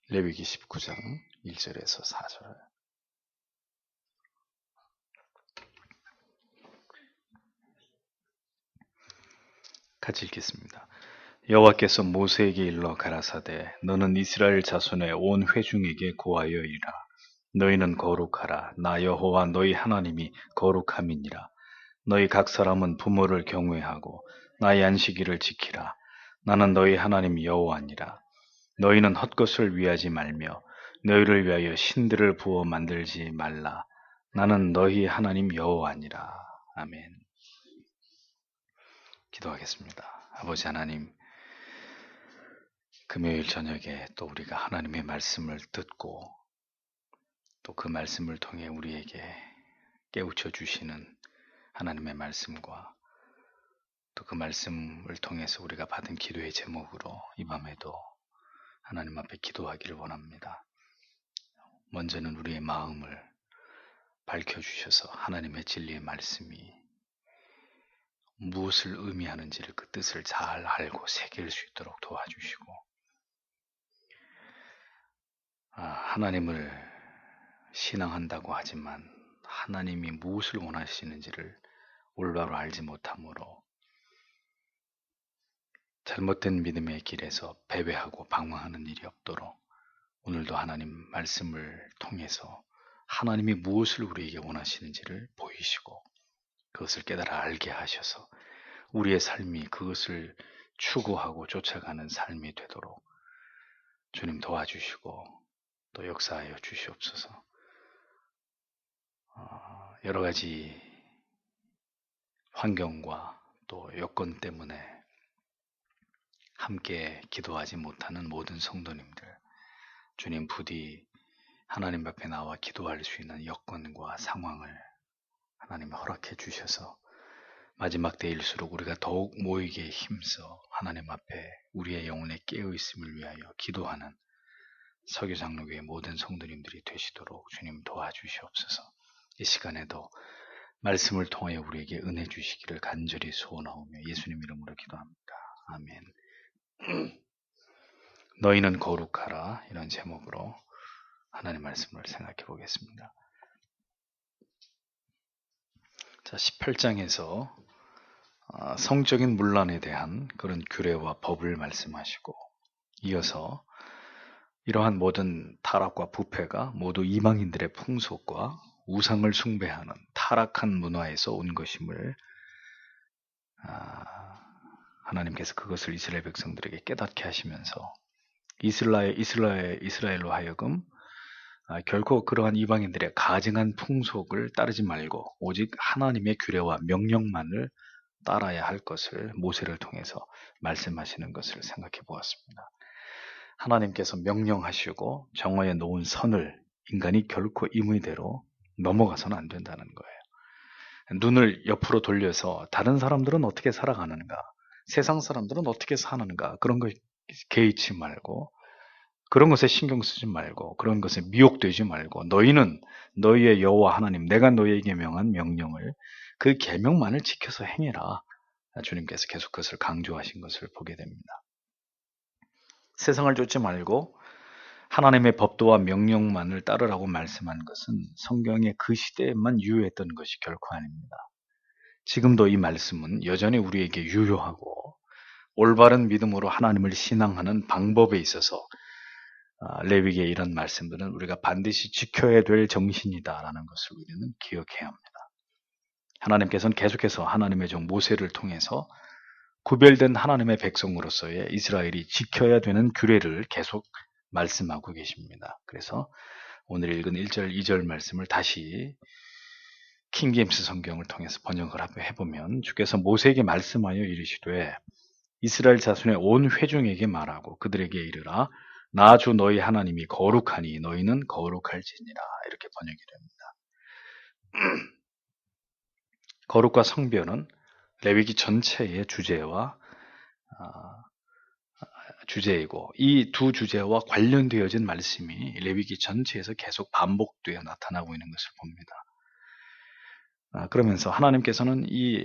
레위기 19장 1절에서 4절. 같이 읽겠습니다. 여호와께서 모세에게 일러 가라사대 너는 이스라엘 자손의 온 회중에게 고하여 이르라. 너희는 거룩하라. 나 여호와 너희 하나님이 거룩함이니라. 너희 각 사람은 부모를 경외하고 나의 안식일을 지키라. 나는 너희 하나님 여호와니라. 너희는 헛것을 위하지 말며 너희를 위하여 신들을 부어 만들지 말라. 나는 너희 하나님 여호와니라. 아멘. 기도하겠습니다. 아버지 하나님, 금요일 저녁에 또 우리가 하나님의 말씀을 듣고 또 그 말씀을 통해 우리에게 깨우쳐 주시는 하나님의 말씀과 또 그 말씀을 통해서 우리가 받은 기도의 제목으로 이 밤에도 하나님 앞에 기도하기를 원합니다. 먼저는 우리의 마음을 밝혀주셔서 하나님의 진리의 말씀이 무엇을 의미하는지를 그 뜻을 잘 알고 새길 수 있도록 도와주시고, 하나님을 신앙한다고 하지만 하나님이 무엇을 원하시는지를 올바로 알지 못함으로 잘못된 믿음의 길에서 배회하고 방황하는 일이 없도록 오늘도 하나님 말씀을 통해서 하나님이 무엇을 우리에게 원하시는지를 보이시고 그것을 깨달아 알게 하셔서 우리의 삶이 그것을 추구하고 쫓아가는 삶이 되도록 주님 도와주시고 또 역사하여 주시옵소서. 여러 가지 환경과 또 여건 때문에 함께 기도하지 못하는 모든 성도님들, 주님 부디 하나님 앞에 나와 기도할 수 있는 여건과 상황을 하나님 허락해 주셔서 마지막 때일수록 우리가 더욱 모이기에 힘써 하나님 앞에 우리의 영혼의 깨어있음을 위하여 기도하는 서교장로교의 모든 성도님들이 되시도록 주님 도와주시옵소서. 이 시간에도 말씀을 통하여 우리에게 은혜 주시기를 간절히 소원하오며 예수님 이름으로 기도합니다. 아멘. 너희는 거룩하라, 이런 제목으로 하나님의 말씀을 생각해 보겠습니다. 자, 18장에서 성적인 문란에 대한 그런 규례와 법을 말씀하시고, 이어서 이러한 모든 타락과 부패가 모두 이방인들의 풍속과 우상을 숭배하는 타락한 문화에서 온 것임을 하나님께서 그것을 이스라엘 백성들에게 깨닫게 하시면서 이스라엘로 하여금 결코 그러한 이방인들의 가증한 풍속을 따르지 말고 오직 하나님의 규례와 명령만을 따라야 할 것을 모세를 통해서 말씀하시는 것을 생각해 보았습니다. 하나님께서 명령하시고 정하여 놓은 선을 인간이 결코 임의대로 넘어가서는 안 된다는 거예요. 눈을 옆으로 돌려서 다른 사람들은 어떻게 살아가는가, 세상 사람들은 어떻게 사는가, 그런 거 개의치 말고, 그런 것에 신경 쓰지 말고, 그런 것에 미혹되지 말고, 너희는 너희의 여호와 하나님, 내가 너희에게 명한 명령을, 그 계명만을 지켜서 행해라. 주님께서 계속 그것을 강조하신 것을 보게 됩니다. 세상을 쫓지 말고 하나님의 법도와 명령만을 따르라고 말씀한 것은 성경의 그 시대에만 유효했던 것이 결코 아닙니다. 지금도 이 말씀은 여전히 우리에게 유효하고 올바른 믿음으로 하나님을 신앙하는 방법에 있어서 레위기의 이런 말씀들은 우리가 반드시 지켜야 될 정신이다라는 것을 우리는 기억해야 합니다. 하나님께서는 계속해서 하나님의 종 모세를 통해서 구별된 하나님의 백성으로서의 이스라엘이 지켜야 되는 규례를 계속 말씀하고 계십니다. 그래서 오늘 읽은 1절, 2절 말씀을 다시 킹제임스 성경을 통해서 번역을 해보면 주께서 모세에게 말씀하여 이르시되 이스라엘 자손의 온 회중에게 말하고 그들에게 이르라 나 주 너희 하나님이 거룩하니 너희는 거룩할지니라, 이렇게 번역이 됩니다. 거룩과 성별은 레위기 전체의 주제이고 이 두 주제와 관련되어진 말씀이 레위기 전체에서 계속 반복되어 나타나고 있는 것을 봅니다. 그러면서 하나님께서는 이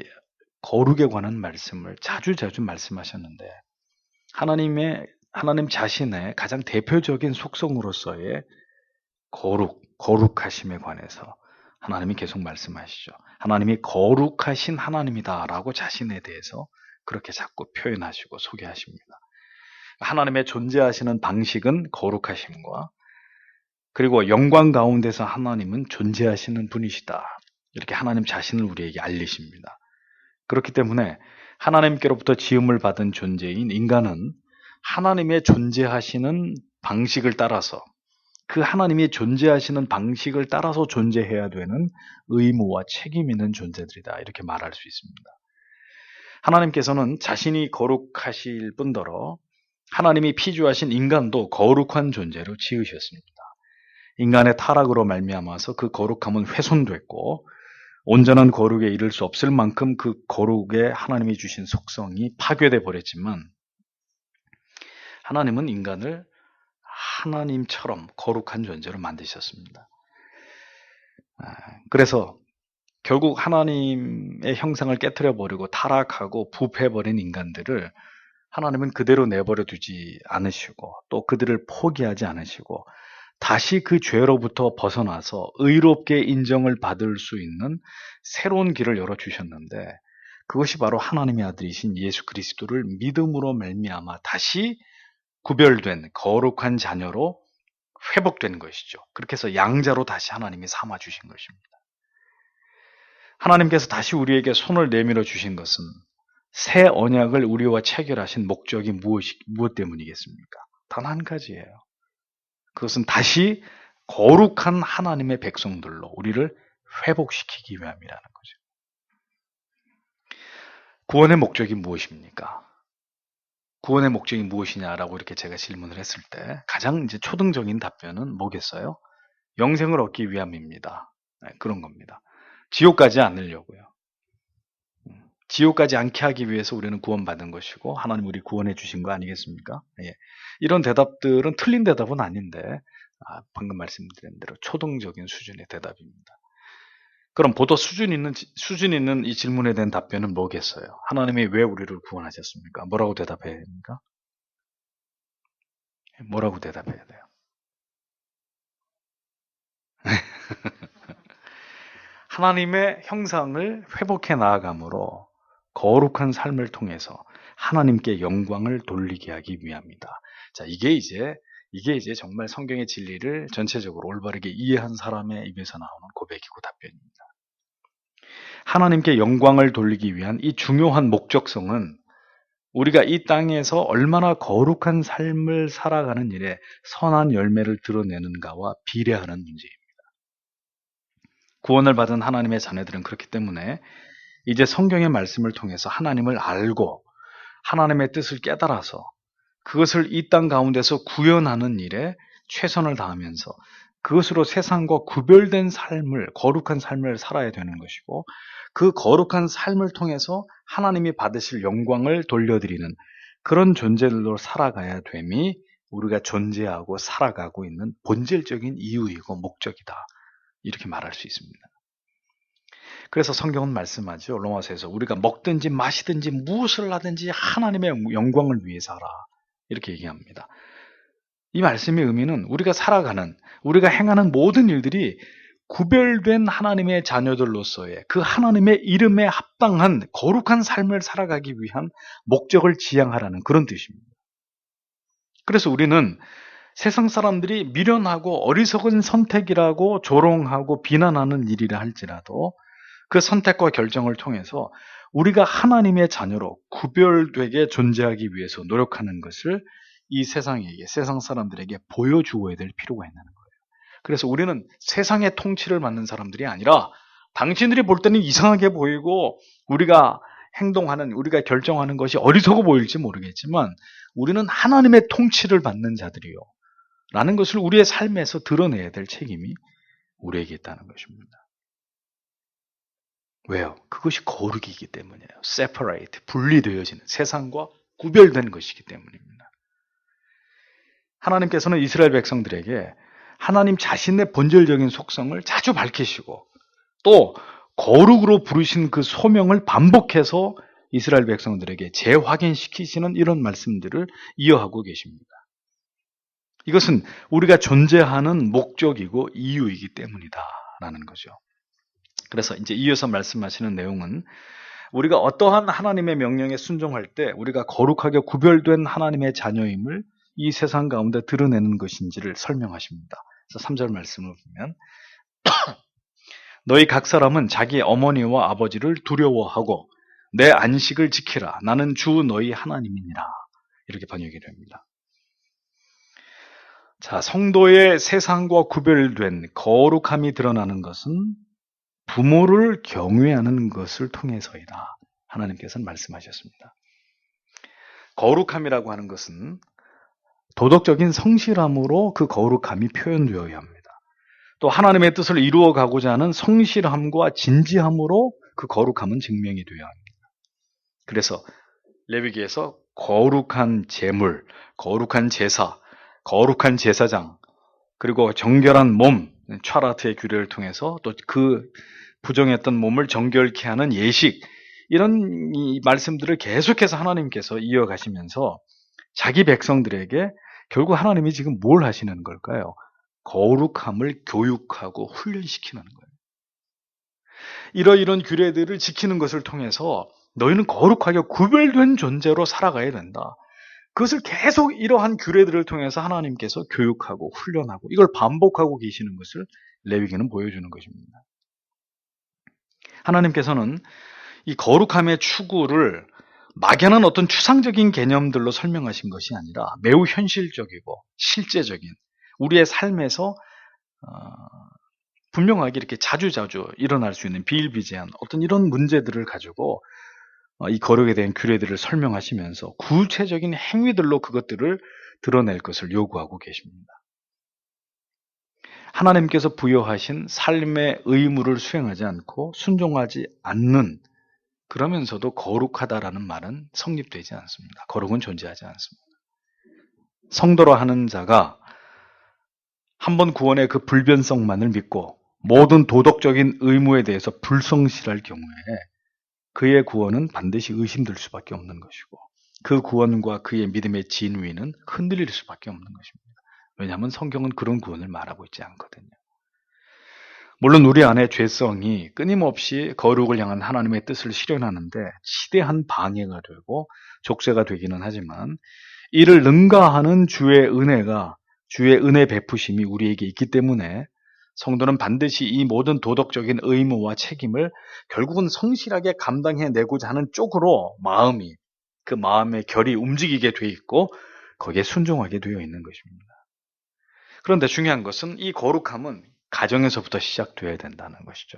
거룩에 관한 말씀을 자주자주 말씀하셨는데 하나님의 하나님 자신의 가장 대표적인 속성으로서의 거룩하심에 관해서 하나님이 계속 말씀하시죠. 하나님이 거룩하신 하나님이다라고 자신에 대해서 그렇게 자꾸 표현하시고 소개하십니다. 하나님의 존재하시는 방식은 거룩하심과 그리고 영광 가운데서 하나님은 존재하시는 분이시다. 이렇게 하나님 자신을 우리에게 알리십니다. 그렇기 때문에 하나님께로부터 지음을 받은 존재인 인간은 하나님의 존재하시는 방식을 따라서 그 하나님이 존재하시는 방식을 따라서 존재해야 되는 의무와 책임 있는 존재들이다. 이렇게 말할 수 있습니다. 하나님께서는 자신이 거룩하실 뿐더러 하나님이 피조하신 인간도 거룩한 존재로 지으셨습니다. 인간의 타락으로 말미암아서 그 거룩함은 훼손됐고 온전한 거룩에 이를 수 없을 만큼 그 거룩에 하나님이 주신 속성이 파괴돼 버렸지만 하나님은 인간을 하나님처럼 거룩한 존재로 만드셨습니다. 그래서 결국 하나님의 형상을 깨트려 버리고 타락하고 부패해버린 인간들을 하나님은 그대로 내버려 두지 않으시고 또 그들을 포기하지 않으시고 다시 그 죄로부터 벗어나서 의롭게 인정을 받을 수 있는 새로운 길을 열어주셨는데 그것이 바로 하나님의 아들이신 예수 그리스도를 믿음으로 말미암아 다시 구별된 거룩한 자녀로 회복된 것이죠. 그렇게 해서 양자로 다시 하나님이 삼아주신 것입니다. 하나님께서 다시 우리에게 손을 내밀어 주신 것은 새 언약을 우리와 체결하신 목적이 무엇 때문이겠습니까? 단 한 가지예요. 그것은 다시 거룩한 하나님의 백성들로 우리를 회복시키기 위함이라는 거죠. 구원의 목적이 무엇입니까? 구원의 목적이 무엇이냐라고 이렇게 제가 질문을 했을 때 가장 이제 초등적인 답변은 뭐겠어요? 영생을 얻기 위함입니다. 그런 겁니다. 지옥 가지 않으려고요. 지옥 가지 않게 하기 위해서 우리는 구원받은 것이고 하나님 우리 구원해 주신 거 아니겠습니까? 예. 이런 대답들은 틀린 대답은 아닌데 방금 말씀드린 대로 초등적인 수준의 대답입니다. 그럼 보다 수준 있는 이 질문에 대한 답변은 뭐겠어요? 하나님이 왜 우리를 구원하셨습니까? 뭐라고 대답해야 됩니까? 뭐라고 대답해야 돼요? 하나님의 형상을 회복해 나아감으로 거룩한 삶을 통해서 하나님께 영광을 돌리게 하기 위함이다. 자, 이게 이제 정말 성경의 진리를 전체적으로 올바르게 이해한 사람의 입에서 나오는 고백이고 답변입니다. 하나님께 영광을 돌리기 위한 이 중요한 목적성은 우리가 이 땅에서 얼마나 거룩한 삶을 살아가는 일에 선한 열매를 드러내는가와 비례하는 문제입니다. 구원을 받은 하나님의 자녀들은 그렇기 때문에 이제 성경의 말씀을 통해서 하나님을 알고 하나님의 뜻을 깨달아서 그것을 이 땅 가운데서 구현하는 일에 최선을 다하면서 그것으로 세상과 구별된 삶을, 거룩한 삶을 살아야 되는 것이고 그 거룩한 삶을 통해서 하나님이 받으실 영광을 돌려드리는 그런 존재들로 살아가야 됨이 우리가 존재하고 살아가고 있는 본질적인 이유이고 목적이다. 이렇게 말할 수 있습니다. 그래서 성경은 말씀하죠. 로마서에서 우리가 먹든지 마시든지 무엇을 하든지 하나님의 영광을 위해서 하라. 이렇게 얘기합니다. 이 말씀의 의미는 우리가 살아가는, 우리가 행하는 모든 일들이 구별된 하나님의 자녀들로서의 그 하나님의 이름에 합당한 거룩한 삶을 살아가기 위한 목적을 지향하라는 그런 뜻입니다. 그래서 우리는 세상 사람들이 미련하고 어리석은 선택이라고 조롱하고 비난하는 일이라 할지라도 그 선택과 결정을 통해서 우리가 하나님의 자녀로 구별되게 존재하기 위해서 노력하는 것을 이 세상에게, 세상 사람들에게 보여주어야 될 필요가 있는 거예요. 그래서 우리는 세상의 통치를 받는 사람들이 아니라 당신들이 볼 때는 이상하게 보이고 우리가 행동하는, 우리가 결정하는 것이 어리석어 보일지 모르겠지만 우리는 하나님의 통치를 받는 자들이요. 라는 것을 우리의 삶에서 드러내야 될 책임이 우리에게 있다는 것입니다. 왜요? 그것이 거룩이기 때문이에요. separate, 분리되어지는, 세상과 구별된 것이기 때문입니다. 하나님께서는 이스라엘 백성들에게 하나님 자신의 본질적인 속성을 자주 밝히시고 또 거룩으로 부르신 그 소명을 반복해서 이스라엘 백성들에게 재확인시키시는 이런 말씀들을 이어하고 계십니다. 이것은 우리가 존재하는 목적이고 이유이기 때문이다라는 거죠. 그래서 이제 이어서 말씀하시는 내용은 우리가 어떠한 하나님의 명령에 순종할 때 우리가 거룩하게 구별된 하나님의 자녀임을 이 세상 가운데 드러내는 것인지를 설명하십니다. 그래서 3절 말씀을 보면 너희 각 사람은 자기 어머니와 아버지를 두려워하고 내 안식을 지키라. 나는 주 너희 하나님이니라. 이렇게 번역이 됩니다. 자, 성도의 세상과 구별된 거룩함이 드러나는 것은 부모를 경외하는 것을 통해서이다. 하나님께서는 말씀하셨습니다. 거룩함이라고 하는 것은 도덕적인 성실함으로 그 거룩함이 표현되어야 합니다. 또 하나님의 뜻을 이루어가고자 하는 성실함과 진지함으로 그 거룩함은 증명이 되어야 합니다. 그래서 레위기에서 거룩한 제물, 거룩한 제사, 거룩한 제사장, 그리고 정결한 몸, 차라트의 규례를 통해서 또 그 부정했던 몸을 정결케 하는 예식, 이런 이 말씀들을 계속해서 하나님께서 이어가시면서 자기 백성들에게 결국 하나님이 지금 뭘 하시는 걸까요? 거룩함을 교육하고 훈련시키는 거예요. 이런 규례들을 지키는 것을 통해서 너희는 거룩하게 구별된 존재로 살아가야 된다. 그것을 계속 이러한 규례들을 통해서 하나님께서 교육하고 훈련하고 이걸 반복하고 계시는 것을 레위기는 보여주는 것입니다. 하나님께서는 이 거룩함의 추구를 막연한 어떤 추상적인 개념들로 설명하신 것이 아니라 매우 현실적이고 실제적인 우리의 삶에서 분명하게 이렇게 자주자주 일어날 수 있는 비일비재한 어떤 이런 문제들을 가지고 이 거룩에 대한 규례들을 설명하시면서 구체적인 행위들로 그것들을 드러낼 것을 요구하고 계십니다. 하나님께서 부여하신 삶의 의무를 수행하지 않고 순종하지 않는, 그러면서도 거룩하다라는 말은 성립되지 않습니다. 거룩은 존재하지 않습니다. 성도로 하는 자가 한번 구원의 그 불변성만을 믿고 모든 도덕적인 의무에 대해서 불성실할 경우에 그의 구원은 반드시 의심될 수밖에 없는 것이고 그 구원과 그의 믿음의 진위는 흔들릴 수밖에 없는 것입니다. 왜냐하면 성경은 그런 구원을 말하고 있지 않거든요. 물론 우리 안에 죄성이 끊임없이 거룩을 향한 하나님의 뜻을 실현하는데 시대한 방해가 되고 족쇄가 되기는 하지만 이를 능가하는 주의 은혜 베푸심이 우리에게 있기 때문에 성도는 반드시 이 모든 도덕적인 의무와 책임을 결국은 성실하게 감당해내고자 하는 쪽으로 그 마음의 결이 움직이게 돼 있고 거기에 순종하게 되어 있는 것입니다. 그런데 중요한 것은 이 거룩함은 가정에서부터 시작되어야 된다는 것이죠.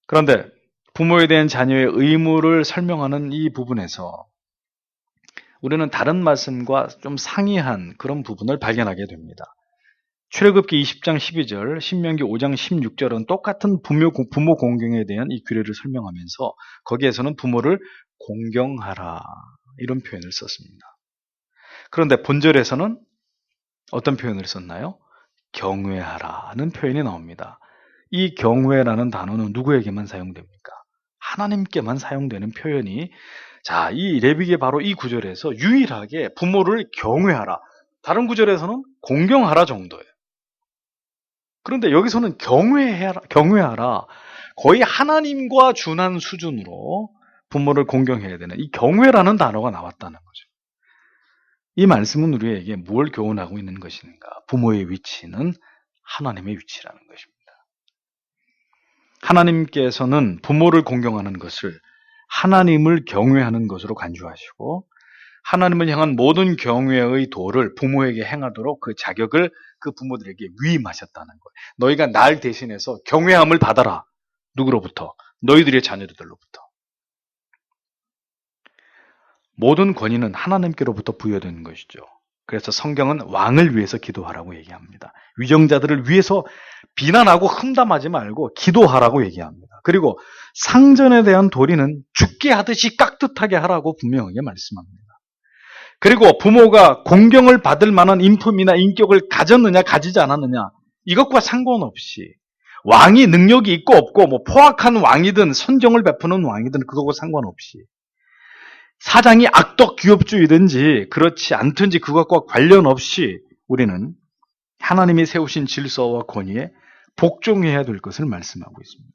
그런데 부모에 대한 자녀의 의무를 설명하는 이 부분에서 우리는 다른 말씀과 좀 상이한 그런 부분을 발견하게 됩니다. 출애굽기 20장 12절, 신명기 5장 16절은 똑같은 부모 공경에 대한 이 규례를 설명하면서 거기에서는 부모를 공경하라 이런 표현을 썼습니다. 그런데 본절에서는 어떤 표현을 썼나요? 경외하라는 표현이 나옵니다. 이 경외라는 단어는 누구에게만 사용됩니까? 하나님께만 사용되는 표현이 이 레위기의 바로 이 구절에서 유일하게 부모를 경외하라. 다른 구절에서는 공경하라 정도예요. 그런데 여기서는 경외하라. 거의 하나님과 준한 수준으로 부모를 공경해야 되는 이 경외라는 단어가 나왔다는 거죠. 이 말씀은 우리에게 뭘 교훈하고 있는 것인가? 부모의 위치는 하나님의 위치라는 것입니다. 하나님께서는 부모를 공경하는 것을 하나님을 경외하는 것으로 간주하시고 하나님을 향한 모든 경외의 도를 부모에게 행하도록 그 자격을 그 부모들에게 위임하셨다는 거예요. 너희가 날 대신해서 경외함을 받아라. 누구로부터? 너희들의 자녀들로부터. 모든 권위는 하나님께로부터 부여되는 것이죠. 그래서 성경은 왕을 위해서 기도하라고 얘기합니다. 위정자들을 위해서 비난하고 흠담하지 말고 기도하라고 얘기합니다. 그리고 상전에 대한 도리는 죽게 하듯이 깍듯하게 하라고 분명하게 말씀합니다. 그리고 부모가 공경을 받을 만한 인품이나 인격을 가졌느냐 가지지 않았느냐 이것과 상관없이 왕이 능력이 있고 없고 뭐 포악한 왕이든 선정을 베푸는 왕이든 그거하고 상관없이 사장이 악덕 규업주의든지 그렇지 않든지 그것과 관련 없이 우리는 하나님이 세우신 질서와 권위에 복종해야 될 것을 말씀하고 있습니다.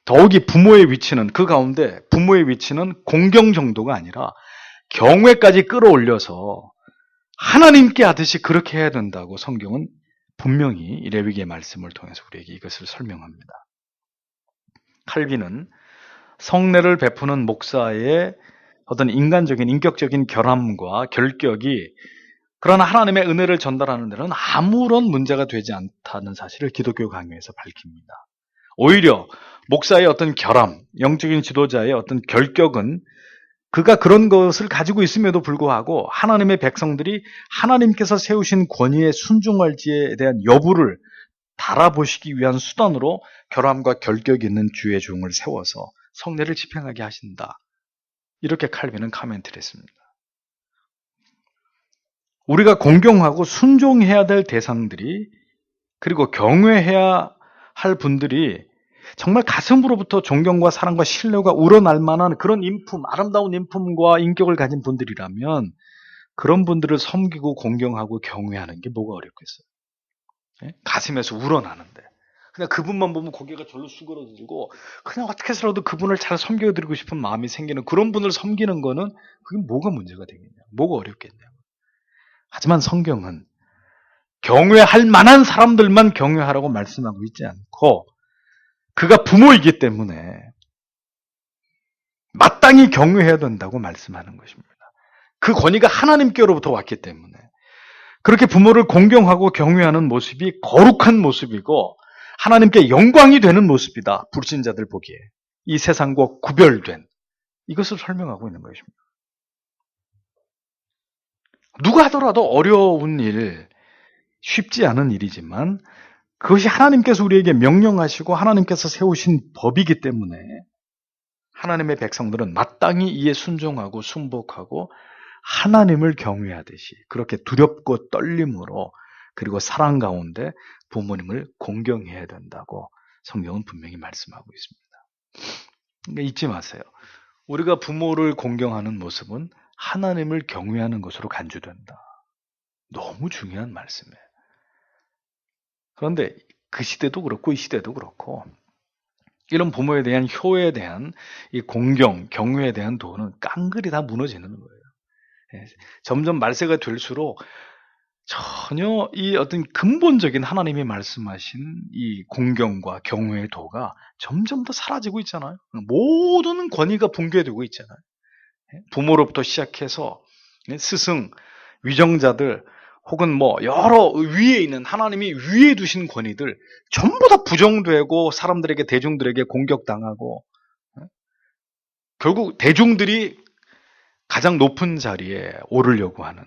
더욱이 부모의 위치는 그 가운데 부모의 위치는 공경 정도가 아니라 경외까지 끌어올려서 하나님께 하듯이 그렇게 해야 된다고 성경은 분명히 레위기의 말씀을 통해서 우리에게 이것을 설명합니다. 칼빈은 성례를 베푸는 목사의 어떤 인간적인 인격적인 결함과 결격이 그러나 하나님의 은혜를 전달하는 데는 아무런 문제가 되지 않다는 사실을 기독교 강요에서 밝힙니다. 오히려 목사의 어떤 결함, 영적인 지도자의 어떤 결격은 그가 그런 것을 가지고 있음에도 불구하고 하나님의 백성들이 하나님께서 세우신 권위에 순종할지에 대한 여부를 달아보시기 위한 수단으로 결함과 결격이 있는 주의 종을 세워서 성례를 집행하게 하신다. 이렇게 칼빈은 카멘트를 했습니다. 우리가 공경하고 순종해야 될 대상들이 그리고 경외해야 할 분들이 정말 가슴으로부터 존경과 사랑과 신뢰가 우러날 만한 그런 인품, 아름다운 인품과 인격을 가진 분들이라면 그런 분들을 섬기고 공경하고 경외하는 게 뭐가 어렵겠어요? 예? 가슴에서 우러나는데 그냥 그분만 보면 고개가 절로 수그러들고 그냥 어떻게 해서라도 그분을 잘 섬겨드리고 싶은 마음이 생기는 그런 분을 섬기는 거는 그게 뭐가 문제가 되겠냐? 뭐가 어렵겠냐? 하지만 성경은 경외할 만한 사람들만 경외하라고 말씀하고 있지 않고 그가 부모이기 때문에 마땅히 경외해야 된다고 말씀하는 것입니다. 그 권위가 하나님께로부터 왔기 때문에 그렇게 부모를 공경하고 경외하는 모습이 거룩한 모습이고 하나님께 영광이 되는 모습이다. 불신자들 보기에 이 세상과 구별된 이것을 설명하고 있는 것입니다. 누가 하더라도 어려운 일, 쉽지 않은 일이지만 그것이 하나님께서 우리에게 명령하시고 하나님께서 세우신 법이기 때문에 하나님의 백성들은 마땅히 이에 순종하고 순복하고 하나님을 경외하듯이 그렇게 두렵고 떨림으로 그리고 사랑 가운데 부모님을 공경해야 된다고 성경은 분명히 말씀하고 있습니다. 그러니까 잊지 마세요. 우리가 부모를 공경하는 모습은 하나님을 경외하는 것으로 간주된다. 너무 중요한 말씀이에요. 그런데 그 시대도 그렇고 이 시대도 그렇고 이런 부모에 대한 효에 대한 이 공경, 경외에 대한 도는 깡그리 다 무너지는 거예요. 점점 말세가 될수록 전혀 이 어떤 근본적인 하나님이 말씀하신 이 공경과 경외의 도가 점점 더 사라지고 있잖아요. 모든 권위가 붕괴되고 있잖아요. 부모로부터 시작해서 스승, 위정자들 혹은 뭐 여러 위에 있는 하나님이 위에 두신 권위들 전부 다 부정되고 사람들에게 대중들에게 공격당하고 결국 대중들이 가장 높은 자리에 오르려고 하는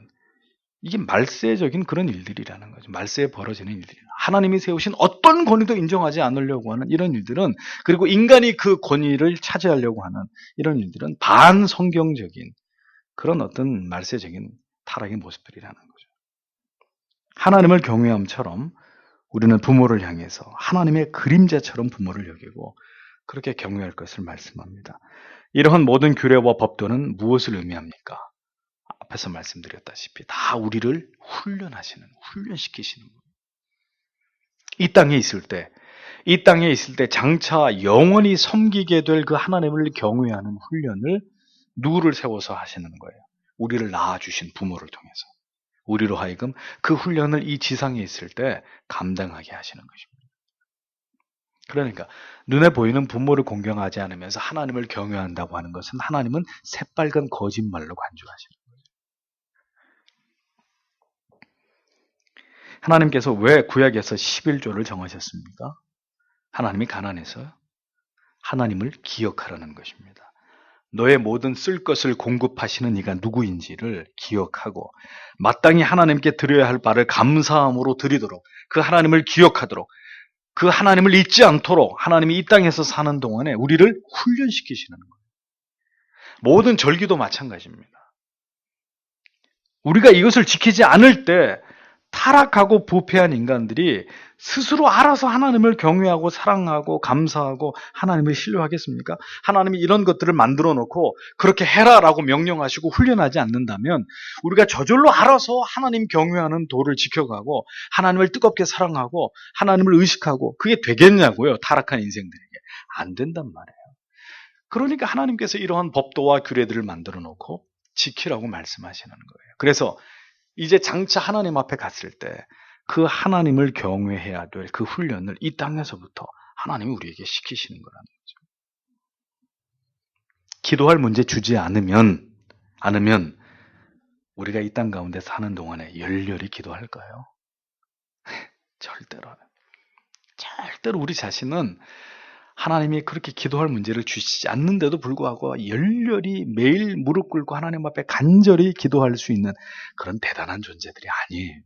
이게 말세적인 그런 일들이라는 거죠. 말세에 벌어지는 일들이 하나님이 세우신 어떤 권위도 인정하지 않으려고 하는 이런 일들은 그리고 인간이 그 권위를 차지하려고 하는 이런 일들은 반성경적인 그런 어떤 말세적인 타락의 모습들이라는 거죠. 하나님을 경외함처럼 우리는 부모를 향해서 하나님의 그림자처럼 부모를 여기고 그렇게 경외할 것을 말씀합니다. 이러한 모든 규례와 법도는 무엇을 의미합니까? 앞에서 말씀드렸다시피 다 우리를 훈련시키시는 거예요. 이 땅에 있을 때 장차 영원히 섬기게 될 그 하나님을 경외하는 훈련을 누구를 세워서 하시는 거예요? 우리를 낳아주신 부모를 통해서. 우리로 하여금 그 훈련을 이 지상에 있을 때 감당하게 하시는 것입니다. 그러니까 눈에 보이는 부모를 공경하지 않으면서 하나님을 경외한다고 하는 것은 하나님은 새빨간 거짓말로 간주하시는 거예요. 하나님께서 왜 구약에서 11조를 정하셨습니까? 하나님이 가난해서 하나님을 기억하라는 것입니다. 너의 모든 쓸 것을 공급하시는 이가 누구인지를 기억하고 마땅히 하나님께 드려야 할 바를 감사함으로 드리도록 그 하나님을 기억하도록 그 하나님을 잊지 않도록 하나님이 이 땅에서 사는 동안에 우리를 훈련시키시는 거예요. 모든 절기도 마찬가지입니다. 우리가 이것을 지키지 않을 때 타락하고 부패한 인간들이 스스로 알아서 하나님을 경외하고 사랑하고 감사하고 하나님을 신뢰하겠습니까? 하나님이 이런 것들을 만들어 놓고 그렇게 해라라고 명령하시고 훈련하지 않는다면 우리가 저절로 알아서 하나님 경외하는 도를 지켜가고 하나님을 뜨겁게 사랑하고 하나님을 의식하고 그게 되겠냐고요. 타락한 인생들에게. 안 된단 말이에요. 그러니까 하나님께서 이러한 법도와 규례들을 만들어 놓고 지키라고 말씀하시는 거예요. 그래서 이제 장차 하나님 앞에 갔을 때 그 하나님을 경외해야 될 그 훈련을 이 땅에서부터 하나님이 우리에게 시키시는 거라는 거죠. 기도할 문제 주지 않으면 우리가 이 땅 가운데 사는 동안에 열렬히 기도할까요? 절대로 우리 자신은 하나님이 그렇게 기도할 문제를 주시지 않는데도 불구하고 열렬히 매일 무릎 꿇고 하나님 앞에 간절히 기도할 수 있는 그런 대단한 존재들이 아니에요.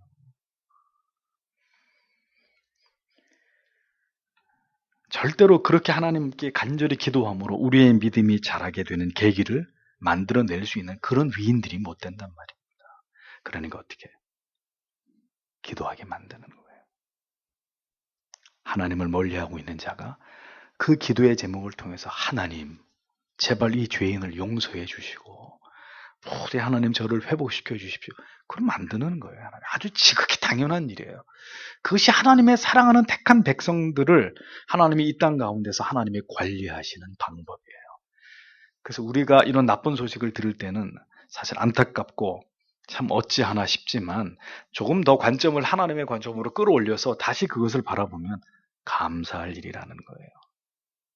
절대로 그렇게 하나님께 간절히 기도함으로 우리의 믿음이 자라게 되는 계기를 만들어낼 수 있는 그런 위인들이 못 된단 말입니다. 그러니까 어떻게 기도하게 만드는 거예요. 하나님을 멀리하고 있는 자가 그 기도의 제목을 통해서 하나님 제발 이 죄인을 용서해 주시고 부디 하나님 저를 회복시켜 주십시오. 그럼 만드는 거예요. 아주 지극히 당연한 일이에요. 그것이 하나님의 사랑하는 택한 백성들을 하나님이 이 땅 가운데서 하나님이 관리하시는 방법이에요. 그래서 우리가 이런 나쁜 소식을 들을 때는 사실 안타깝고 참 어찌하나 싶지만 조금 더 관점을 하나님의 관점으로 끌어올려서 다시 그것을 바라보면 감사할 일이라는 거예요.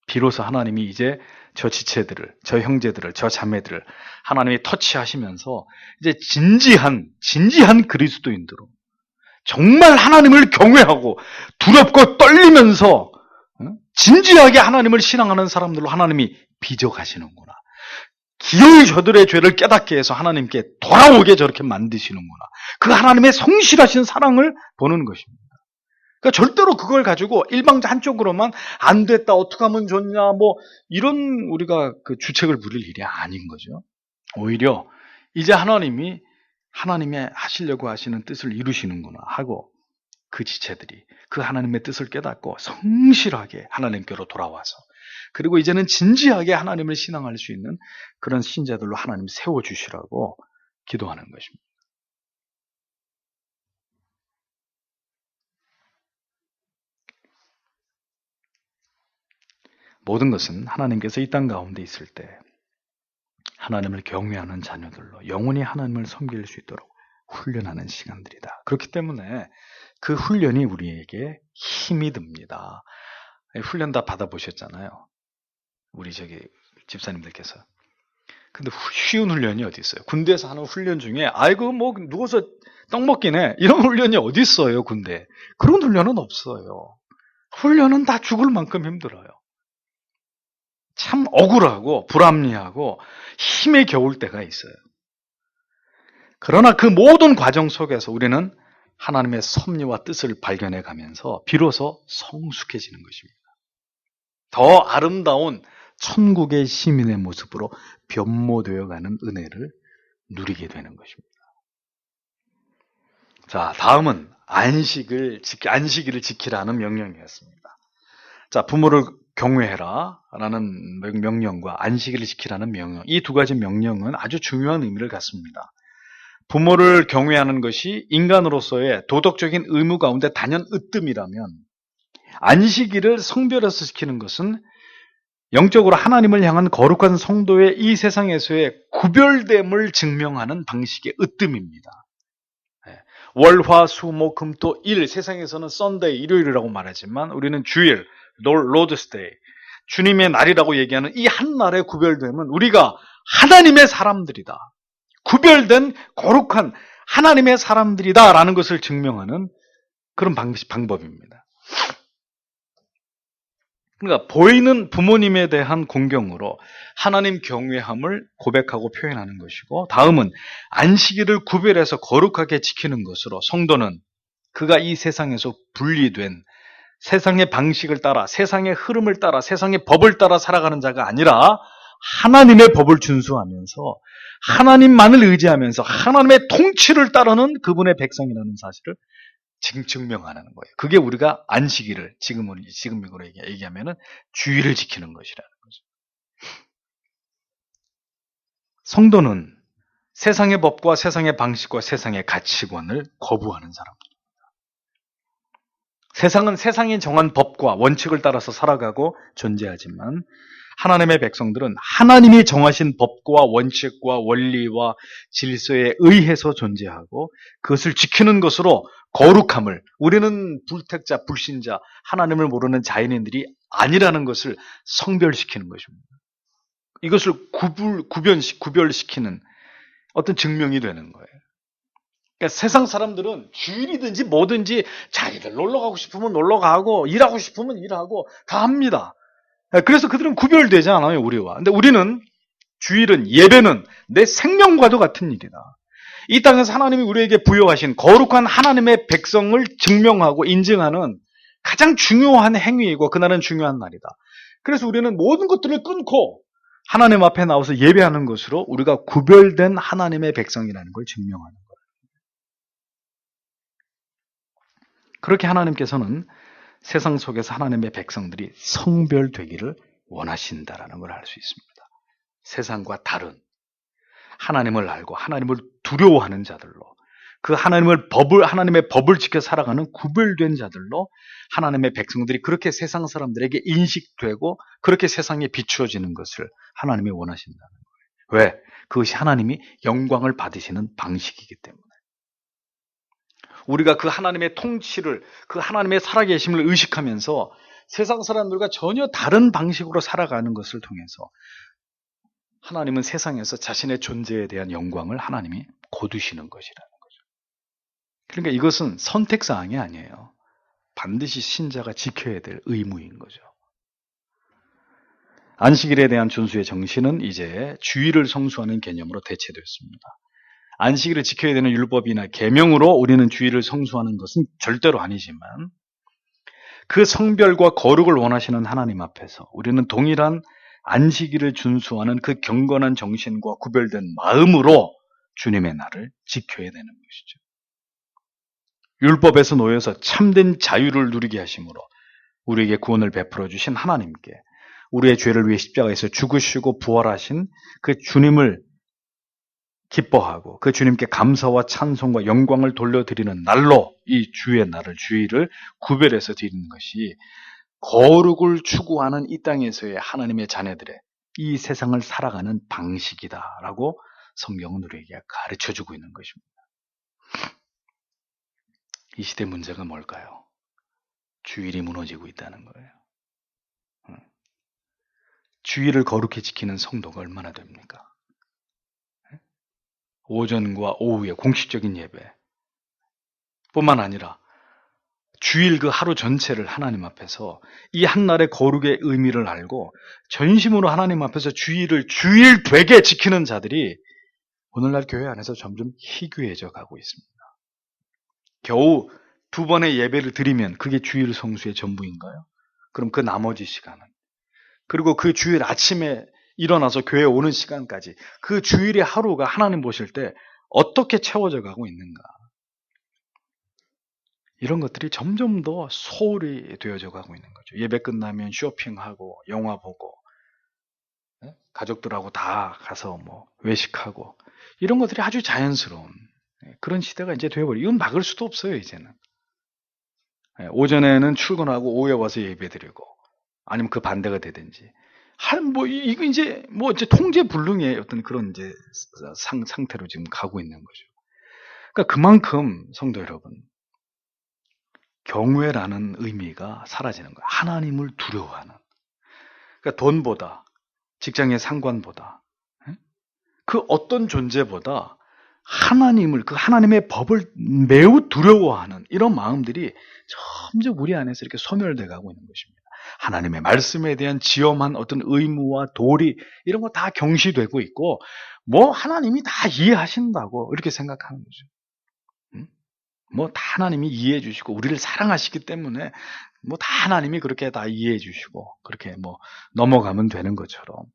비로소 하나님이 이제 저 지체들을, 저 형제들을, 저 자매들을 하나님이 터치하시면서 이제 진지한 그리스도인들로 정말 하나님을 경외하고 두렵고 떨리면서 진지하게 하나님을 신앙하는 사람들로 하나님이 빚어가시는구나. 기어이 저들의 죄를 깨닫게 해서 하나님께 돌아오게 저렇게 만드시는구나. 그 하나님의 성실하신 사랑을 보는 것입니다. 그러니까 절대로 그걸 가지고 일방적 한쪽으로만 안 됐다, 어떻게 하면 좋냐, 이런 우리가 그 주책을 부릴 일이 아닌 거죠. 오히려 이제 하나님이 하시려고 하시는 뜻을 이루시는구나 하고 그 지체들이 그 하나님의 뜻을 깨닫고 성실하게 하나님께로 돌아와서 그리고 이제는 진지하게 하나님을 신앙할 수 있는 그런 신자들로 하나님 세워주시라고 기도하는 것입니다. 모든 것은 하나님께서 이 땅 가운데 있을 때 하나님을 경외하는 자녀들로 영원히 하나님을 섬길 수 있도록 훈련하는 시간들이다. 그렇기 때문에 그 훈련이 우리에게 힘이 듭니다. 훈련 다 받아보셨잖아요. 우리 집사님들께서. 근데 쉬운 훈련이 어디 있어요? 군대에서 하는 훈련 중에 누워서 떡 먹기네 이런 훈련이 어디 있어요? 군대. 그런 훈련은 없어요. 훈련은 다 죽을 만큼 힘들어요. 참 억울하고 불합리하고 힘에 겨울 때가 있어요. 그러나 그 모든 과정 속에서 우리는 하나님의 섭리와 뜻을 발견해 가면서 비로소 성숙해지는 것입니다. 더 아름다운 천국의 시민의 모습으로 변모되어 가는 은혜를 누리게 되는 것입니다. 자, 다음은 안식일을 지키라는 명령이었습니다. 자, 부모를 경외해라 라는 명령과 안식일을 지키라는 명령, 이 두 가지 명령은 아주 중요한 의미를 갖습니다. 부모를 경외하는 것이 인간으로서의 도덕적인 의무 가운데 단연 으뜸이라면 안식일을 성별해서 지키는 것은 영적으로 하나님을 향한 거룩한 성도의 이 세상에서의 구별됨을 증명하는 방식의 으뜸입니다. 월, 화, 수, 목, 금, 토, 일, 세상에서는 썬데이, 일요일이라고 말하지만 우리는 주일, 로드스데이, 주님의 날이라고 얘기하는 이 한 날의 구별됨은 우리가 하나님의 사람들이다. 구별된 거룩한 하나님의 사람들이다라는 것을 증명하는 그런 방법입니다. 그러니까 보이는 부모님에 대한 공경으로 하나님 경외함을 고백하고 표현하는 것이고, 다음은 안식일을 구별해서 거룩하게 지키는 것으로 성도는 그가 이 세상에서 분리된 세상의 방식을 따라, 세상의 흐름을 따라, 세상의 법을 따라 살아가는 자가 아니라 하나님의 법을 준수하면서 하나님만을 의지하면서 하나님의 통치를 따르는 그분의 백성이라는 사실을 증명하는 거예요. 그게 우리가 안식일을 지금으로 얘기하면은 주의를 지키는 것이라는 거죠. 성도는 세상의 법과 세상의 방식과 세상의 가치관을 거부하는 사람. 세상은 세상이 정한 법과 원칙을 따라서 살아가고 존재하지만 하나님의 백성들은 하나님이 정하신 법과 원칙과 원리와 질서에 의해서 존재하고 그것을 지키는 것으로 거룩함을, 우리는 불택자, 불신자, 하나님을 모르는 자연인들이 아니라는 것을 성별시키는 것입니다. 이것을 구별시키는 어떤 증명이 되는 거예요. 그러니까 세상 사람들은 주일이든지 뭐든지 자기들 놀러 가고 싶으면 놀러 가고 일하고 싶으면 일하고 다 합니다. 그래서 그들은 구별되지 않아요, 우리와. 근데 우리는 주일은, 예배는 내 생명과도 같은 일이다. 이 땅에서 하나님이 우리에게 부여하신 거룩한 하나님의 백성을 증명하고 인증하는 가장 중요한 행위이고 그날은 중요한 날이다. 그래서 우리는 모든 것들을 끊고 하나님 앞에 나와서 예배하는 것으로 우리가 구별된 하나님의 백성이라는 걸 증명하는 거예요. 그렇게 하나님께서는 세상 속에서 하나님의 백성들이 성별되기를 원하신다라는 걸 알 수 있습니다. 세상과 다른 하나님을 알고 하나님을 두려워하는 자들로, 그 하나님의 법을 지켜 살아가는 구별된 자들로 하나님의 백성들이 그렇게 세상 사람들에게 인식되고 그렇게 세상에 비추어지는 것을 하나님이 원하신다는 거예요. 왜? 그것이 하나님이 영광을 받으시는 방식이기 때문에. 우리가 그 하나님의 통치를, 그 하나님의 살아계심을 의식하면서 세상 사람들과 전혀 다른 방식으로 살아가는 것을 통해서 하나님은 세상에서 자신의 존재에 대한 영광을 하나님이 거두시는 것이라는 거죠. 그러니까 이것은 선택사항이 아니에요. 반드시 신자가 지켜야 될 의무인 거죠. 안식일에 대한 준수의 정신은 이제 주일을 성수하는 개념으로 대체되었습니다. 안식일을 지켜야 되는 율법이나 계명으로 우리는 주일을 성수하는 것은 절대로 아니지만 그 성별과 거룩을 원하시는 하나님 앞에서 우리는 동일한 안식일을 준수하는 그 경건한 정신과 구별된 마음으로 주님의 날을 지켜야 되는 것이죠. 율법에서 놓여서 참된 자유를 누리게 하심으로 우리에게 구원을 베풀어 주신 하나님께 우리의 죄를 위해 십자가에서 죽으시고 부활하신 그 주님을 기뻐하고 그 주님께 감사와 찬송과 영광을 돌려드리는 날로 이 주의 날을, 주일을 구별해서 드리는 것이 거룩을 추구하는 이 땅에서의 하나님의 자녀들의 이 세상을 살아가는 방식이다라고 성경은 우리에게 가르쳐주고 있는 것입니다. 이 시대 문제가 뭘까요? 주일이 무너지고 있다는 거예요. 주일을 거룩히 지키는 성도가 얼마나 됩니까? 오전과 오후의 공식적인 예배 뿐만 아니라 주일 그 하루 전체를 하나님 앞에서 이 한날의 거룩의 의미를 알고 전심으로 하나님 앞에서 주일을 주일 되게 지키는 자들이 오늘날 교회 안에서 점점 희귀해져 가고 있습니다. 겨우 2번의 예배를 드리면 그게 주일 성수의 전부인가요? 그럼 그 나머지 시간은, 그리고 그 주일 아침에 일어나서 교회에 오는 시간까지 그 주일의 하루가 하나님 보실 때 어떻게 채워져 가고 있는가? 이런 것들이 점점 더 소홀히 되어져 가고 있는 거죠. 예배 끝나면 쇼핑하고 영화 보고 가족들하고 다 가서 뭐 외식하고 이런 것들이 아주 자연스러운 그런 시대가 이제 되어버려. 이건 막을 수도 없어요, 이제는. 오전에는 출근하고 오후에 와서 예배드리고 아니면 그 반대가 되든지. 이거 이제 통제 불능의 어떤 그런 이제 상태로 지금 가고 있는 거죠. 그러니까 그만큼 성도 여러분, 경외라는 의미가 사라지는 거예요. 하나님을 두려워하는. 그러니까 돈보다, 직장의 상관보다, 그 어떤 존재보다 하나님을, 그 하나님의 법을 매우 두려워하는 이런 마음들이 점점 우리 안에서 이렇게 소멸돼 가고 있는 것입니다. 하나님의 말씀에 대한 지엄한 어떤 의무와 도리 이런 거 다 경시되고 있고 하나님이 다 이해하신다고 이렇게 생각하는 거죠. 다 하나님이 이해해 주시고 우리를 사랑하시기 때문에 다 하나님이 그렇게 다 이해해 주시고 그렇게 넘어가면 되는 것처럼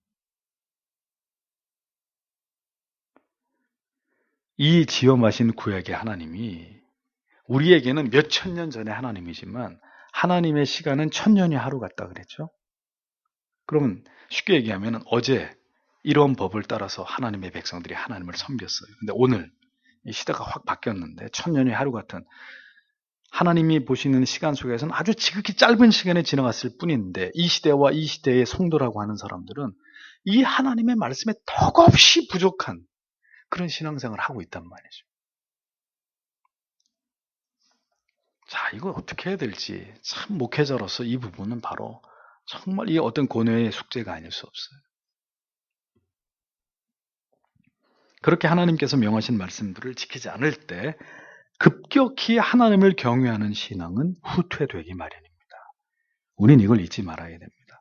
이 지엄하신 구약의 하나님이 우리에게는 몇 천 년 전에 하나님이지만 하나님의 시간은 천년이 하루 같다 그랬죠. 그러면 쉽게 얘기하면 어제 이런 법을 따라서 하나님의 백성들이 하나님을 섬겼어요. 근데 오늘 이 시대가 확 바뀌었는데 천년이 하루 같은 하나님이 보시는 시간 속에서는 아주 지극히 짧은 시간에 지나갔을 뿐인데 이 시대와 이 시대의 성도라고 하는 사람들은 이 하나님의 말씀에 턱없이 부족한 그런 신앙생활을 하고 있단 말이죠. 자, 이거 어떻게 해야 될지 참 목회자로서 이 부분은 바로 정말 이 어떤 고뇌의 숙제가 아닐 수 없어요. 그렇게 하나님께서 명하신 말씀들을 지키지 않을 때 급격히 하나님을 경외하는 신앙은 후퇴되기 마련입니다. 우리는 이걸 잊지 말아야 됩니다.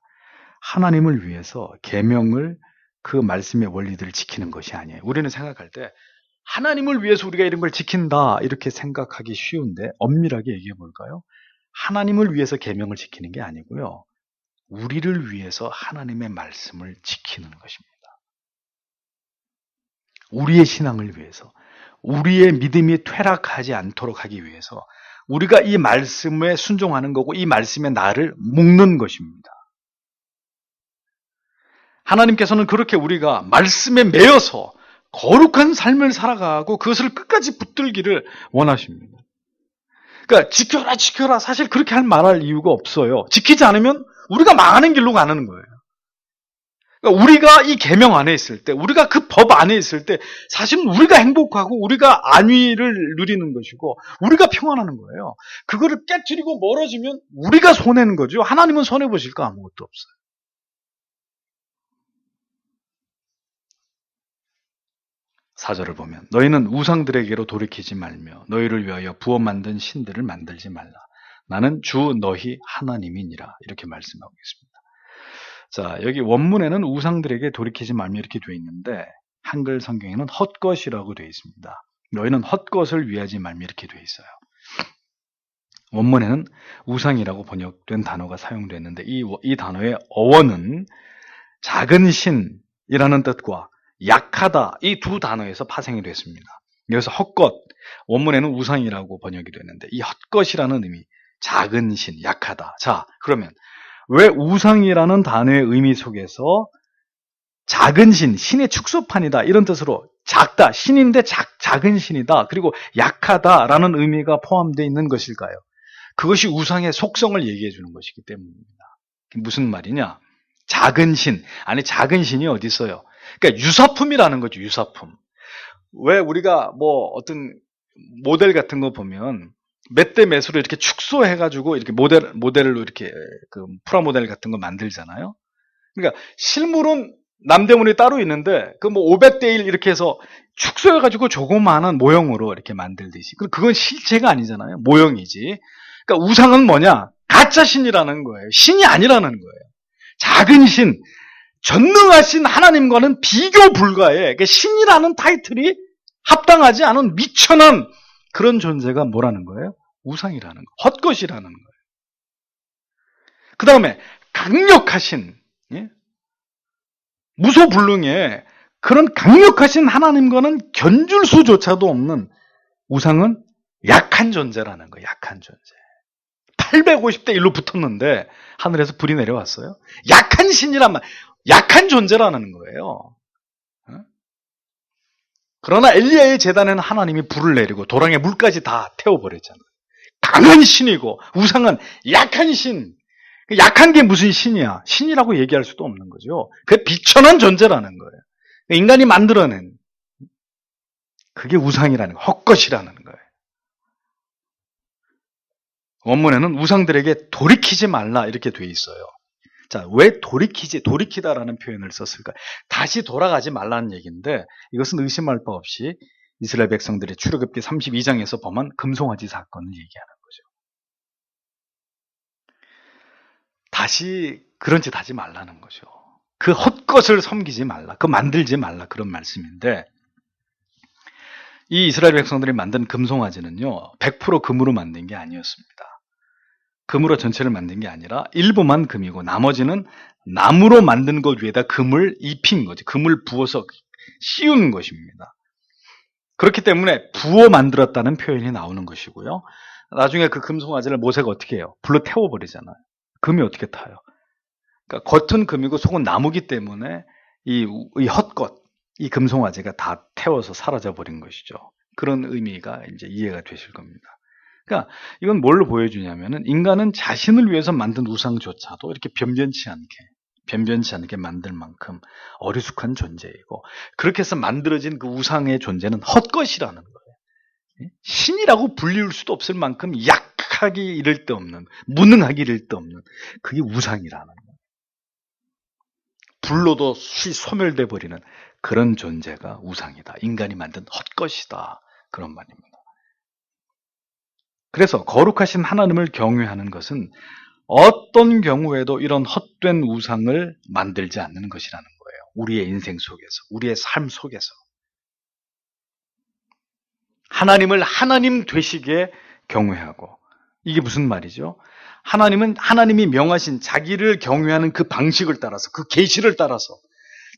하나님을 위해서 계명을 그 말씀의 원리들을 지키는 것이 아니에요. 우리는 생각할 때 하나님을 위해서 우리가 이런 걸 지킨다 이렇게 생각하기 쉬운데 엄밀하게 얘기해 볼까요? 하나님을 위해서 계명을 지키는 게 아니고요. 우리를 위해서 하나님의 말씀을 지키는 것입니다. 우리의 신앙을 위해서, 우리의 믿음이 퇴락하지 않도록 하기 위해서 우리가 이 말씀에 순종하는 거고 이 말씀에 나를 묶는 것입니다. 하나님께서는 그렇게 우리가 말씀에 매여서 거룩한 삶을 살아가고 그것을 끝까지 붙들기를 원하십니다. 그러니까 지켜라 지켜라 사실 그렇게 말할 이유가 없어요. 지키지 않으면 우리가 망하는 길로 가는 거예요. 그러니까 우리가 이 계명 안에 있을 때, 우리가 그 법 안에 있을 때 사실은 우리가 행복하고 우리가 안위를 누리는 것이고 우리가 평안하는 거예요. 그거를 깨트리고 멀어지면 우리가 손해는 거죠. 하나님은 손해보실 거 아무것도 없어요. 사절을 보면 너희는 우상들에게로 돌이키지 말며 너희를 위하여 부어 만든 신들을 만들지 말라. 나는 주 너희 하나님이니라. 이렇게 말씀하고 있습니다. 자, 여기 원문에는 우상들에게 돌이키지 말며 이렇게 되어 있는데 한글 성경에는 헛것이라고 되어 있습니다. 너희는 헛것을 위하지 말며 이렇게 되어 있어요. 원문에는 우상이라고 번역된 단어가 사용됐는데 이 단어의 어원은 작은 신이라는 뜻과 약하다 이 두 단어에서 파생이 됐습니다. 여기서 헛것, 원문에는 우상이라고 번역이 됐는데 이 헛것이라는 의미, 작은 신, 약하다. 자, 그러면 왜 우상이라는 단어의 의미 속에서 작은 신, 신의 축소판이다 이런 뜻으로 작다, 신인데 작은 신이다 그리고 약하다라는 의미가 포함되어 있는 것일까요? 그것이 우상의 속성을 얘기해 주는 것이기 때문입니다. 무슨 말이냐? 작은 신, 아니 작은 신이 어디 있어요? 그러니까 유사품이라는 거죠. 유사품. 왜 우리가 뭐 어떤 모델 같은 거 보면 몇 대 몇으로 이렇게 축소해가지고 이렇게 모델로 이렇게 그 프라모델 같은 거 만들잖아요. 그러니까 실물은 남대문이 따로 있는데 그 뭐 500대 1 이렇게 해서 축소해가지고 조그마한 모형으로 이렇게 만들듯이. 그건 실체가 아니잖아요. 모형이지. 그러니까 우상은 뭐냐? 가짜 신이라는 거예요. 신이 아니라는 거예요. 작은 신. 전능하신 하나님과는 비교 불가의 그러니까 신이라는 타이틀이 합당하지 않은 미천한 그런 존재가 뭐라는 거예요? 우상이라는 거, 헛것이라는 거예요. 그 다음에 강력하신, 예? 무소불능의 그런 강력하신 하나님과는 견줄 수조차도 없는 우상은 약한 존재라는 거예요. 약한 존재. 850대 1로 붙었는데 하늘에서 불이 내려왔어요. 약한 신이란 말, 약한 존재라는 거예요. 그러나 엘리야의 제단에는 하나님이 불을 내리고 도랑에 물까지 다 태워버렸잖아요. 강한 신이고 우상은 약한 신. 약한 게 무슨 신이야? 신이라고 얘기할 수도 없는 거죠. 그게 비천한 존재라는 거예요. 인간이 만들어낸 그게 우상이라는 거예요. 헛것이라는 거예요. 원문에는 우상들에게 돌이키지 말라 이렇게 돼 있어요. 자, 왜 돌이키다라는 표현을 썼을까? 다시 돌아가지 말라는 얘기인데 이것은 의심할 바 없이 이스라엘 백성들의 출애굽기 32장에서 범한 금송아지 사건을 얘기하는 거죠. 다시 그런 짓 하지 말라는 거죠. 그 헛것을 섬기지 말라, 그 만들지 말라 그런 말씀인데 이 이스라엘 백성들이 만든 금송아지는요 100% 금으로 만든 게 아니었습니다. 금으로 전체를 만든 게 아니라 일부만 금이고 나머지는 나무로 만든 것 위에다 금을 입힌 거죠. 금을 부어서 씌운 것입니다. 그렇기 때문에 부어 만들었다는 표현이 나오는 것이고요. 나중에 그 금송아지를 모세가 어떻게 해요? 불로 태워버리잖아요. 금이 어떻게 타요? 그러니까 겉은 금이고 속은 나무기 때문에 이 헛것, 이 금송아지가 다 태워서 사라져버린 것이죠. 그런 의미가 이제 이해가 되실 겁니다. 그러니까 이건 뭘로 보여주냐면은 인간은 자신을 위해서 만든 우상조차도 이렇게 변변치 않게 만들 만큼 어리숙한 존재이고, 그렇게 해서 만들어진 그 우상의 존재는 헛것이라는 거예요. 신이라고 불릴 수도 없을 만큼 약하기 이를 데 없는, 무능하기 이를 데 없는 그게 우상이라는 거예요. 불로도 소멸돼 버리는 그런 존재가 우상이다. 인간이 만든 헛것이다. 그런 말입니다. 그래서 거룩하신 하나님을 경외하는 것은 어떤 경우에도 이런 헛된 우상을 만들지 않는 것이라는 거예요. 우리의 인생 속에서, 우리의 삶 속에서. 하나님을 하나님 되시게 경외하고, 이게 무슨 말이죠? 하나님은 하나님이 명하신 자기를 경외하는 그 방식을 따라서, 그 계시를 따라서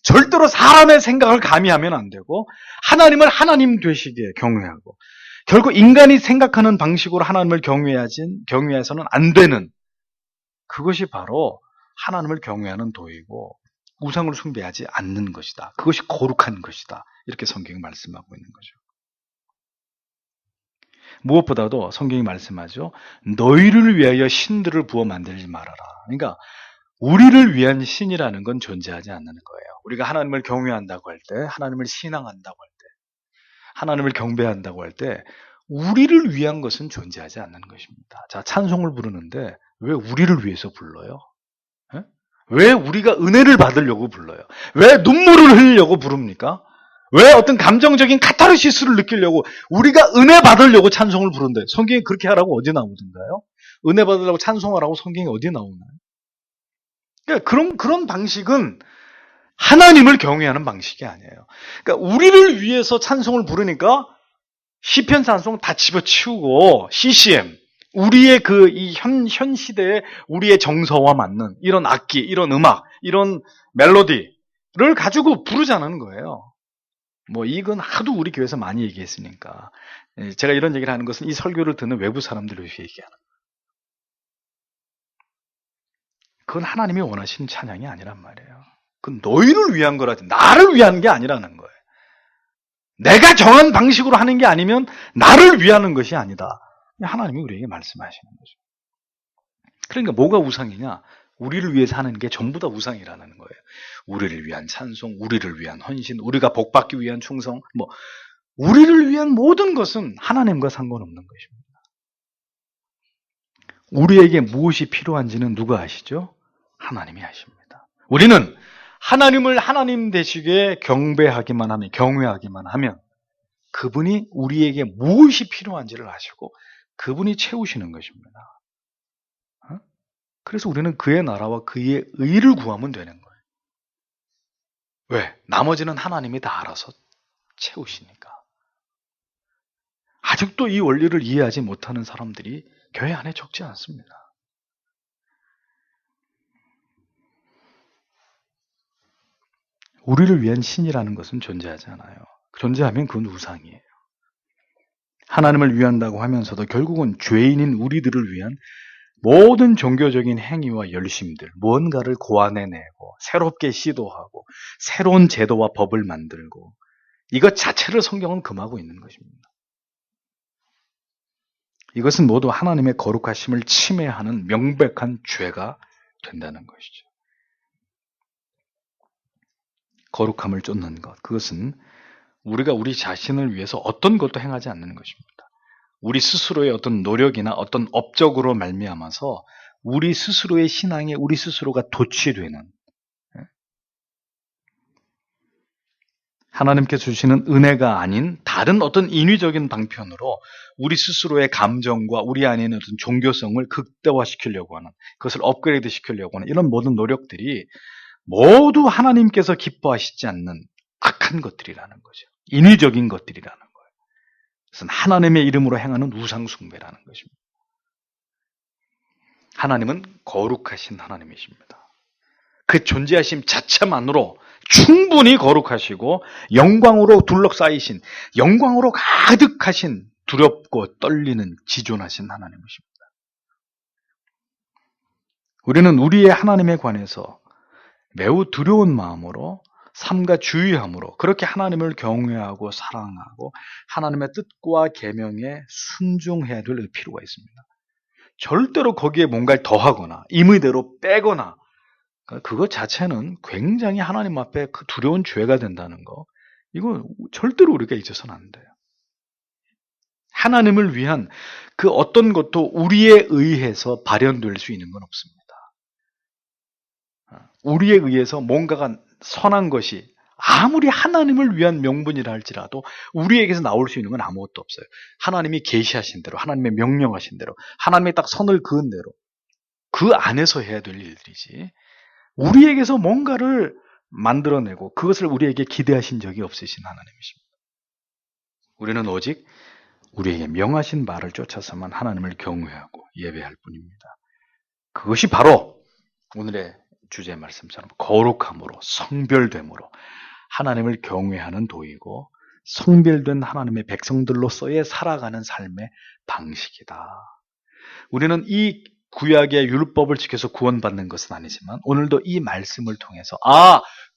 절대로 사람의 생각을 가미하면 안 되고, 하나님을 하나님 되시게 경외하고, 결국 인간이 생각하는 방식으로 하나님을 경외해서는 안 되는, 그것이 바로 하나님을 경외하는 도이고 우상을 숭배하지 않는 것이다. 그것이 거룩한 것이다. 이렇게 성경이 말씀하고 있는 거죠. 무엇보다도 성경이 말씀하죠. 너희를 위하여 신들을 부어 만들지 말아라. 그러니까 우리를 위한 신이라는 건 존재하지 않는 거예요. 우리가 하나님을 경외한다고 할 때, 하나님을 신앙한다고 할 때, 하나님을 경배한다고 할 때 우리를 위한 것은 존재하지 않는 것입니다. 자, 찬송을 부르는데 왜 우리를 위해서 불러요? 예? 왜 우리가 은혜를 받으려고 불러요? 왜 눈물을 흘리려고 부릅니까? 왜 어떤 감정적인 카타르시스를 느끼려고, 우리가 은혜 받으려고 찬송을 부른대. 성경이 그렇게 하라고 어디 나오던가요? 은혜 받으려고 찬송하라고 성경이 어디 나오나요? 그러니까 그런 방식은 하나님을 경외하는 방식이 아니에요. 그러니까 우리를 위해서 찬송을 부르니까 시편 찬송 다 집어치우고 CCM, 우리의 이 현 시대에 우리의 정서와 맞는 이런 악기, 이런 음악, 이런 멜로디를 가지고 부르자는 거예요. 뭐 이건 하도 우리 교회에서 많이 얘기했으니까. 제가 이런 얘기를 하는 것은 이 설교를 듣는 외부 사람들을 위해 얘기하는 거예요. 그건 하나님이 원하시는 찬양이 아니란 말이에요. 그건 너희를 위한 거라지 나를 위한 게 아니라는 거예요. 내가 정한 방식으로 하는 게 아니면 나를 위하는 것이 아니다. 하나님이 우리에게 말씀하시는 거죠. 그러니까 뭐가 우상이냐? 우리를 위해서 하는 게 전부 다 우상이라는 거예요. 우리를 위한 찬송, 우리를 위한 헌신, 우리가 복받기 위한 충성, 우리를 위한 모든 것은 하나님과 상관없는 것입니다. 우리에게 무엇이 필요한지는 누가 아시죠? 하나님이 아십니다. 우리는 하나님을 하나님 되시게 경배하기만 하면, 경외하기만 하면 그분이 우리에게 무엇이 필요한지를 아시고 그분이 채우시는 것입니다. 그래서 우리는 그의 나라와 그의 의를 구하면 되는 거예요. 왜? 나머지는 하나님이 다 알아서 채우시니까. 아직도 이 원리를 이해하지 못하는 사람들이 교회 안에 적지 않습니다. 우리를 위한 신이라는 것은 존재하지 않아요. 존재하면 그건 우상이에요. 하나님을 위한다고 하면서도 결국은 죄인인 우리들을 위한 모든 종교적인 행위와 열심들, 무언가를 고안해내고 새롭게 시도하고 새로운 제도와 법을 만들고, 이것 자체를 성경은 금하고 있는 것입니다. 이것은 모두 하나님의 거룩하심을 침해하는 명백한 죄가 된다는 것이죠. 거룩함을 쫓는 것, 그것은 우리가 우리 자신을 위해서 어떤 것도 행하지 않는 것입니다. 우리 스스로의 어떤 노력이나 어떤 업적으로 말미암아서 우리 스스로의 신앙에 우리 스스로가 도취되는, 하나님께서 주시는 은혜가 아닌 다른 어떤 인위적인 방편으로 우리 스스로의 감정과 우리 안에 있는 어떤 종교성을 극대화시키려고 하는, 그것을 업그레이드 시키려고 하는 이런 모든 노력들이 모두 하나님께서 기뻐하시지 않는 악한 것들이라는 거죠. 인위적인 것들이라는 거예요. 그것은 하나님의 이름으로 행하는 우상숭배라는 것입니다. 하나님은 거룩하신 하나님이십니다. 그 존재하심 자체만으로 충분히 거룩하시고 영광으로 둘러싸이신, 영광으로 가득하신, 두렵고 떨리는 지존하신 하나님이십니다. 우리는 우리의 하나님에 관해서 매우 두려운 마음으로 삼가 주의함으로 그렇게 하나님을 경외하고 사랑하고 하나님의 뜻과 계명에 순종해야 될 필요가 있습니다. 절대로 거기에 뭔가를 더하거나 임의대로 빼거나 그것 자체는 굉장히 하나님 앞에 그 두려운 죄가 된다는 거, 이거 절대로 우리가 잊어서는 안 돼요. 하나님을 위한 그 어떤 것도 우리에 의해서 발현될 수 있는 건 없습니다. 우리에 의해서 뭔가가 선한 것이 아무리 하나님을 위한 명분이라 할지라도 우리에게서 나올 수 있는 건 아무것도 없어요. 하나님이 계시하신 대로, 하나님의 명령하신 대로, 하나님의 딱 선을 그은 대로 그 안에서 해야 될 일들이지, 우리에게서 뭔가를 만들어내고 그것을 우리에게 기대하신 적이 없으신 하나님이십니다. 우리는 오직 우리에게 명하신 말을 쫓아서만 하나님을 경외하고 예배할 뿐입니다. 그것이 바로 오늘의 주제 말씀처럼 거룩함으로, 성별됨으로 하나님을 경외하는 도이고 성별된 하나님의 백성들로서의 살아가는 삶의 방식이다. 우리는 이 구약의 율법을 지켜서 구원받는 것은 아니지만 오늘도 이 말씀을 통해서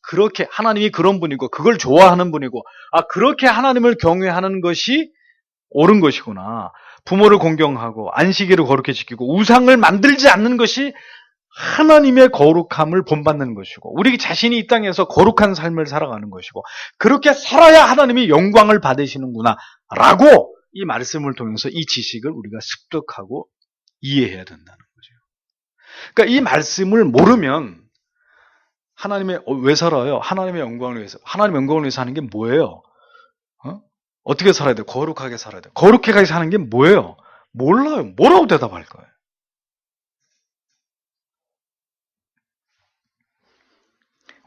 그렇게 하나님이 그런 분이고 그걸 좋아하는 분이고 그렇게 하나님을 경외하는 것이 옳은 것이구나. 부모를 공경하고 안식일을 거룩히 지키고 우상을 만들지 않는 것이 하나님의 거룩함을 본받는 것이고 우리 자신이 이 땅에서 거룩한 삶을 살아가는 것이고 그렇게 살아야 하나님이 영광을 받으시는구나 라고 이 말씀을 통해서 이 지식을 우리가 습득하고 이해해야 된다는 거죠. 그러니까 이 말씀을 모르면 하나님의 왜 살아요? 하나님의 영광을 위해서. 하나님의 영광을 위해서 하는 게 뭐예요? 어떻게 살아야 돼요? 거룩하게 살아야 돼요. 거룩하게 사는 게 뭐예요? 몰라요. 뭐라고 대답할 거예요?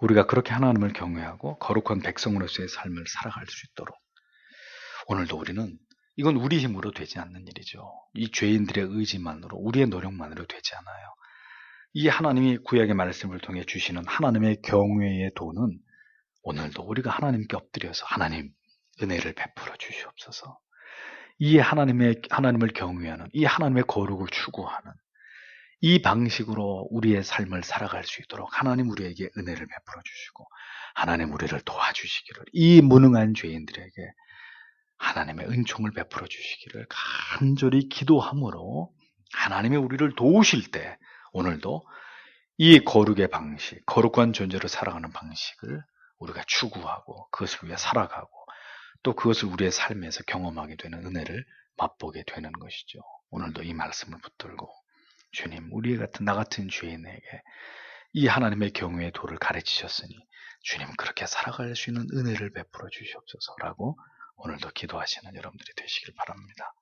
우리가 그렇게 하나님을 경외하고 거룩한 백성으로서의 삶을 살아갈 수 있도록 오늘도 우리는, 이건 우리 힘으로 되지 않는 일이죠. 이 죄인들의 의지만으로, 우리의 노력만으로 되지 않아요. 이 하나님이 구약의 말씀을 통해 주시는 하나님의 경외의 도는 오늘도 우리가 하나님께 엎드려서 하나님 은혜를 베풀어 주시옵소서. 이 하나님을 경외하는, 이 하나님의 거룩을 추구하는 이 방식으로 우리의 삶을 살아갈 수 있도록 하나님 우리에게 은혜를 베풀어 주시고 하나님 우리를 도와주시기를, 이 무능한 죄인들에게 하나님의 은총을 베풀어 주시기를 간절히 기도함으로 하나님이 우리를 도우실 때 오늘도 이 거룩의 방식, 거룩한 존재로 살아가는 방식을 우리가 추구하고 그것을 위해 살아가고 또 그것을 우리의 삶에서 경험하게 되는 은혜를 맛보게 되는 것이죠. 오늘도 이 말씀을 붙들고 주님, 나 같은 죄인에게 이 하나님의 경외의 도를 가르치셨으니 주님 그렇게 살아갈 수 있는 은혜를 베풀어 주시옵소서라고 오늘도 기도하시는 여러분들이 되시길 바랍니다.